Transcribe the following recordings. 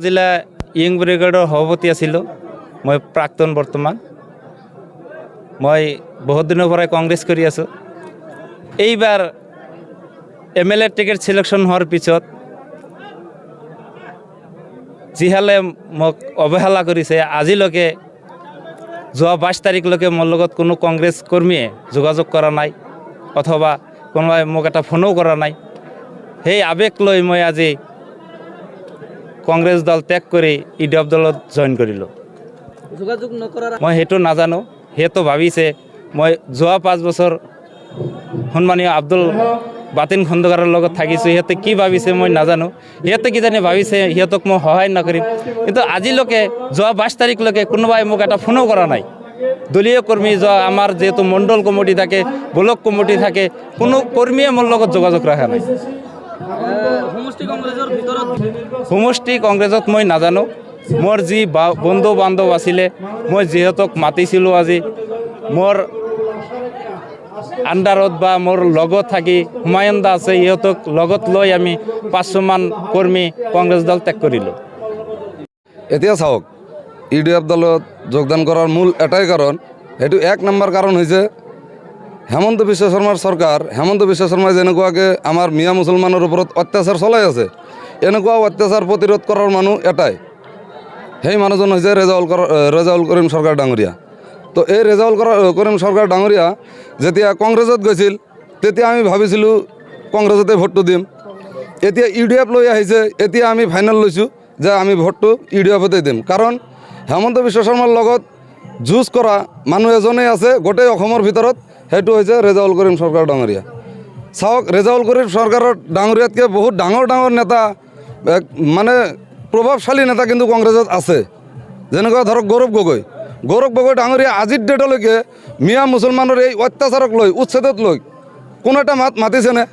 জিলা ইয়ং ব্ৰিগেডৰ সভাপতি আছিলোঁ মই প্ৰাক্তন বৰ্তমান মই বহুত দিনৰ পৰাই কংগ্ৰেছ কৰি আছোঁ। এইবাৰ MLA টিকেট সিলেকশ্যন হোৱাৰ পিছত যিহালে মোক অৱহেলা কৰিছে, আজিলৈকে যোৱা 22 তাৰিখলৈকে মোৰ লগত কোনো কংগ্ৰেছ কৰ্মীয়ে যোগাযোগ কৰা নাই অথবা কোনোবাই মোক এটা ফোনো কৰা নাই। সেই আৱেগ লৈ মই আজি কংগ্ৰেছ দল ত্যাগ কৰি EDF দলত জইন কৰিলোঁ। যোগাযোগ নকৰাৰ মই সেইটো নাজানো, সেইটো ভাবিছে মই যোৱা 5 বছৰ সন্মানীয় আব্দুল বাতিন খন্দকাৰৰ লগত থাকিছোঁ, সিহঁতে কি ভাবিছে মই নাজানো। সিহঁতে কিজানি ভাবিছে সিহঁতক মই সহায় নকৰিম, কিন্তু আজিলৈকে যোৱা 22 তাৰিখলৈকে কোনোবাই মোক এটা ফোনো কৰা নাই। দলীয় কৰ্মী যোৱা আমাৰ যিহেতু মণ্ডল কমিটি থাকে, ব্লক কমিটি থাকে, কোনো কৰ্মীয়ে মোৰ লগত যোগাযোগ ৰখা নাই। সমষ্টি কংগ্ৰেছৰ ভিতৰত সমষ্টি কংগ্ৰেছত মই নাজানো। মোৰ যি বন্ধু বান্ধৱ আছিলে মই যিহেতুক মাতিছিলোঁ, আজি মোৰ আণ্ডাৰত বা মোৰ লগত থাকি হুমায়ুন দা আছে, ইহঁতক লগত লৈ আমি 500 মান কৰ্মী কংগ্ৰেছ দল ত্যাগ কৰিলোঁ। এতিয়া চাওক, EDF দলত যোগদান কৰাৰ মূল এটাই কাৰণ, সেইটো 1 নম্বৰ কাৰণ হৈছে হেমন্ত বিশ্ব শৰ্মাৰ চৰকাৰ। হেমন্ত বিশ্ব শৰ্মাই যেনেকুৱাকৈ আমাৰ মিয়া মুছলমানৰ ওপৰত অত্যাচাৰ চলাই আছে, এনেকুৱা অত্যাচাৰ প্ৰতিৰোধ কৰাৰ মানুহ এটাই, সেই মানুহজন হৈছে ৰেজাউল কৰিম চৰকাৰ ডাঙৰীয়া। তো এই ৰেজাউল কৰিম চৰকাৰ ডাঙৰীয়া যেতিয়া কংগ্ৰেছত গৈছিল, তেতিয়া আমি ভাবিছিলোঁ কংগ্ৰেছতে ভোটটো দিম। এতিয়া EDF লৈ আহিছে, এতিয়া আমি ফাইনেল লৈছোঁ যে আমি ভোটটো EDFতে দিম। কাৰণ হেমন্ত বিশ্ব শৰ্মাৰ লগত যুঁজ কৰা মানুহ এজনেই আছে গোটেই অসমৰ ভিতৰত, সেইটো হৈছে ৰেজাউল কৰিম চৰকাৰ ডাঙৰীয়া। চাওক, ৰেজাউল কৰিম চৰকাৰৰ ডাঙৰীয়াতকৈ বহুত ডাঙৰ ডাঙৰ নেতা, মানে প্ৰভাৱশালী নেতা কিন্তু কংগ্ৰেছত আছে। যেনেকুৱা ধৰক গৌৰৱ গগৈ ডাঙৰীয়া আজিৰ ডেটলৈকে মিয়া মুছলমানৰ এই অত্যাচাৰক লৈ, উচ্ছেদত লৈ কোনো এটা মাত মাতিছেনে?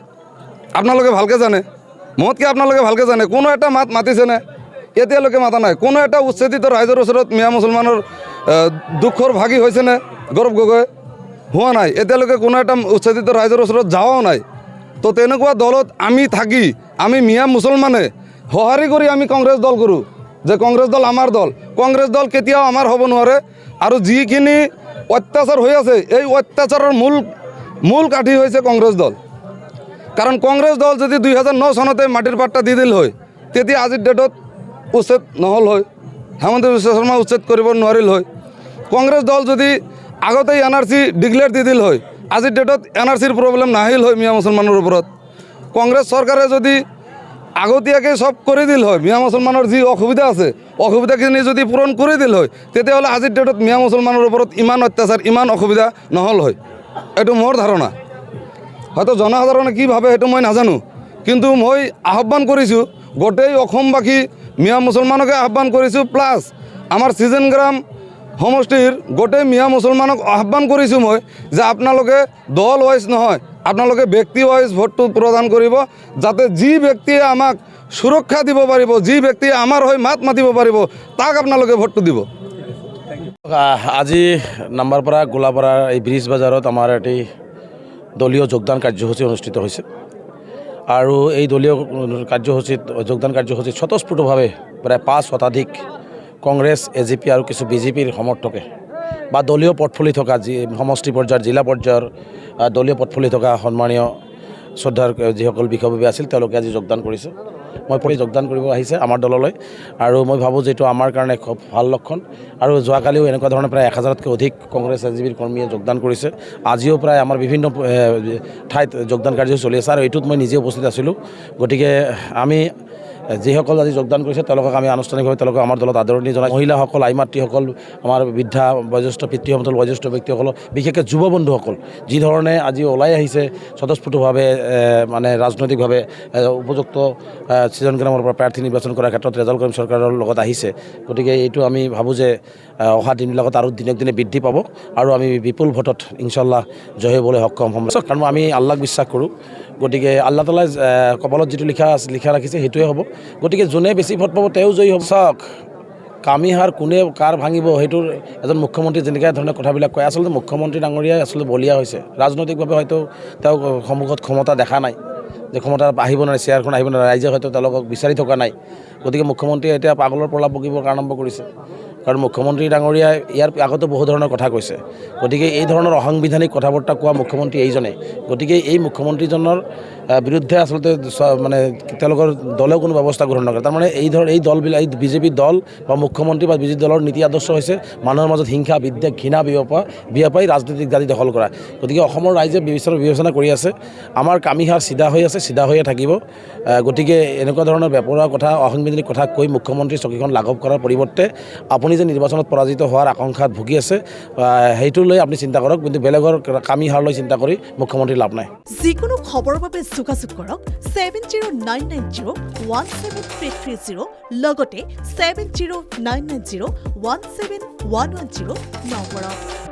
আপোনালোকে ভালকৈ জানে, মোতকৈ আপোনালোকে ভালকৈ জানে, কোনো এটা মাত মাতিছেনে? এতিয়ালৈকে মাতা নাই। কোনো এটা উচ্ছেদিত ৰাইজৰ ওচৰত মিয়া মুছলমানৰ দুখৰ ভাগী হৈছেনে গৌৰৱ গগৈ? হোৱা নাই। এতিয়ালৈকে কোনো এটা উচ্ছেদিত ৰাইজৰ ওচৰত যাৱাও নাই। তো তেনেকুৱা দলত আমি থাকি, আমি মিয়া মুছলমানে সঁহাৰি কৰি আমি কংগ্ৰেছ দল কৰোঁ যে কংগ্ৰেছ দল আমাৰ দল। কংগ্ৰেছ দল কেতিয়াও আমাৰ হ'ব নোৱাৰে। আৰু যিখিনি অত্যাচাৰ হৈ আছে, এই অত্যাচাৰৰ মূল কাঠি হৈছে কংগ্ৰেছ দল। কাৰণ কংগ্ৰেছ দল যদি 2009 চনতে মাটিৰ পাট্টা দি দিল হয়, তেতিয়া আজিৰ ডেটত উচ্ছেদ নহ'ল হয়, হেমন্ত বিশ্ব শৰ্মা উচ্ছেদ কৰিব নোৱাৰিল হয়। কংগ্ৰেছ দল যদি আগতেই NRC ডিক্লেয়াৰ দি দিল হয়, আজিৰ ডেটত NRCৰ প্ৰব্লেম নাহিল হয় মিয়া মুছলমানৰ ওপৰত। কংগ্ৰেছ চৰকাৰে যদি আগতীয়াকৈ চব কৰি দিল হয়, মিয়া মুছলমানৰ যি অসুবিধা আছে, অসুবিধাখিনি যদি পূৰণ কৰি দিল হয়, তেতিয়াহ'লে আজিৰ ডেটত মিয়া মুছলমানৰ ওপৰত ইমান অত্যাচাৰ, ইমান অসুবিধা নহ'ল হয়। এইটো মোৰ ধাৰণা। হয়তো জনসাধাৰণে কি ভাবে সেইটো মই নাজানো, কিন্তু মই আহ্বান কৰিছোঁ গোটেই অসমবাসী মিয়া মুছলমানকে আহ্বান কৰিছোঁ, প্লাছ আমাৰ চিজন গ্ৰাম সমষ্টিৰ গোটেই মিয়া মুছলমানক আহ্বান কৰিছোঁ মই যে আপোনালোকে দল ৱাইজ নহয়, আপোনালোকে ব্যক্তি ৱাইজ ভোটটো প্ৰদান কৰিব, যাতে যি ব্যক্তিয়ে আমাক সুৰক্ষা দিব পাৰিব, যি ব্যক্তিয়ে আমাৰ হৈ মাত মাতিব পাৰিব, তাক আপোনালোকে ভোটটো দিব। আজি নাম্বাৰপাৰা গোলাপাৰাৰ এই ব্ৰিজ বজাৰত আমাৰ এটি দলীয় যোগদান কাৰ্যসূচী অনুষ্ঠিত হৈছে। আৰু এই দলীয় যোগদান কাৰ্যসূচীত স্বতঃস্ফূৰ্তভাৱে প্ৰায় 5 শতাধিক কংগ্ৰেছ, AGP আৰু কিছু BJPৰ সমৰ্থকে বা দলীয় পটফলি থকা যি সমষ্টি পৰ্যায়ৰ, জিলা পৰ্যায়ৰ দলীয় পটফলি থকা সন্মানীয় শ্ৰদ্ধাৰ যিসকল বিষয়ববীয়া আছিল, তেওঁলোকে আজি যোগদান কৰিছে। মই যোগদান কৰিব আহিছে আমাৰ দললৈ, আৰু মই ভাবোঁ যে এইটো আমাৰ কাৰণে খুব ভাল লক্ষণ। আৰু যোৱাকালিও এনেকুৱা ধৰণে প্ৰায় 1000তকৈ অধিক কংগ্ৰেছ AGPৰ কৰ্মীয়ে যোগদান কৰিছে। আজিও প্ৰায় আমাৰ বিভিন্ন ঠাইত যোগদান কাৰ্যসূচী চলি আছে, আৰু এইটোত মই নিজে উপস্থিত আছিলোঁ। গতিকে আমি যিসকল আজি যোগদান কৰিছে তেওঁলোকক আমি আনুষ্ঠানিকভাৱে তেওঁলোকক আমাৰ দলত আদৰণি জনাই। মহিলাসকল, আই মাতৃসকল, আমাৰ বৃদ্ধা বয়োজ্যেষ্ঠ পিতৃসকল, বয়োজ্যেষ্ঠ ব্যক্তিসকল, বিশেষকৈ যুৱ বন্ধুসকল যি ধৰণে আজি ওলাই আহিছে স্বতঃস্ফূৰ্তভাৱে, মানে ৰাজনৈতিকভাৱে উপযুক্ত চিজন গ্ৰামৰ পৰা প্ৰাৰ্থী নিৰ্বাচন কৰাৰ ক্ষেত্ৰত ৰেজাউল কৰিম চৰকাৰৰ লগত আহিছে। গতিকে এইটো আমি ভাবোঁ যে অহা দিনবিলাকত আৰু দিনক দিনে বৃদ্ধি পাব, আৰু আমি বিপুল ভোটত ইনশাল্লাহ জয় হ'বলৈ সক্ষম হ'ম। কাৰণ আমি আল্লাহক বিশ্বাস কৰোঁ। গতিকে আল্লাহ তালাই কপালত যিটো লিখা ৰাখিছে সেইটোৱে হ'ব। গতিকে যোনে বেছি ভোট পাব তেওঁ জয়ী হ'ব। চাওক, কামিহাৰ কোনে কাৰ ভাঙিব, সেইটোৰ এজন মুখ্যমন্ত্ৰী যেনেকৈ ধৰণে কথাবিলাক কয়, আচলতে মুখ্যমন্ত্ৰী ডাঙৰীয়াই আচলতে বলীয়া হৈছে। ৰাজনৈতিকভাৱে হয়তো তেওঁ সন্মুখত ক্ষমতা দেখা নাই, যে ক্ষমতা আহিব নোৱাৰে, চেয়াৰখন আহিব নোৱাৰে, ৰাইজে হয়তো তেওঁলোকক বিচাৰি থকা নাই। গতিকে মুখ্যমন্ত্ৰীয়ে এতিয়া পাগলৰ প্ৰলাপ বকিবৰ আৰম্ভ কৰিছে, কাৰণ মুখ্যমন্ত্ৰী ডাঙৰীয়াই ইয়াৰ আগতো বহু ধৰণৰ কথা কৈছে। গতিকে এই ধৰণৰ অসাংবিধানিক কথা বাৰ্তা কোৱা মুখ্যমন্ত্ৰী এইজনেই। গতিকে এই মুখ্যমন্ত্ৰীজনৰ বিৰুদ্ধে আচলতে মানে তেওঁলোকৰ দলেও কোনো ব্যৱস্থা গ্ৰহণ নকৰে। তাৰমানে এই দলবিলাক, এই বিজেপি দল বা মুখ্যমন্ত্ৰী বা বিজেপি দলৰ নীতি আদৰ্শ হৈছে মানুহৰ মাজত হিংসা, বিদ্বেষ, ঘৃণা বিয়পাই ৰাজনৈতিক দাবী দখল কৰা। গতিকে অসমৰ ৰাইজে বিবেচনা কৰি আছে, আমাৰ কামিহাৰ চিধা হৈ আছে, চিধা হৈয়ে থাকিব। গতিকে এনেকুৱা ধৰণৰ বেপৰোৱা কথা, অসাংবিধানিক কথা কৈ মুখ্যমন্ত্ৰীৰ চকীখন লাঘৱ কৰাৰ পৰিৱৰ্তে আপুনি যে নিৰ্বাচনত পৰাজিত হোৱাৰ আকাংক্ষাত ভুগি আছে, সেইটো লৈ আপুনি চিন্তা কৰক, কিন্তু বেলেগৰ কামিহাৰ লৈ চিন্তা কৰি মুখ্যমন্ত্ৰীৰ লাভ নাই। যিকোনো খবৰৰ বাবে যোগাযোগ কৰক 7099017330 লগতে 7099017110 নম্বৰত।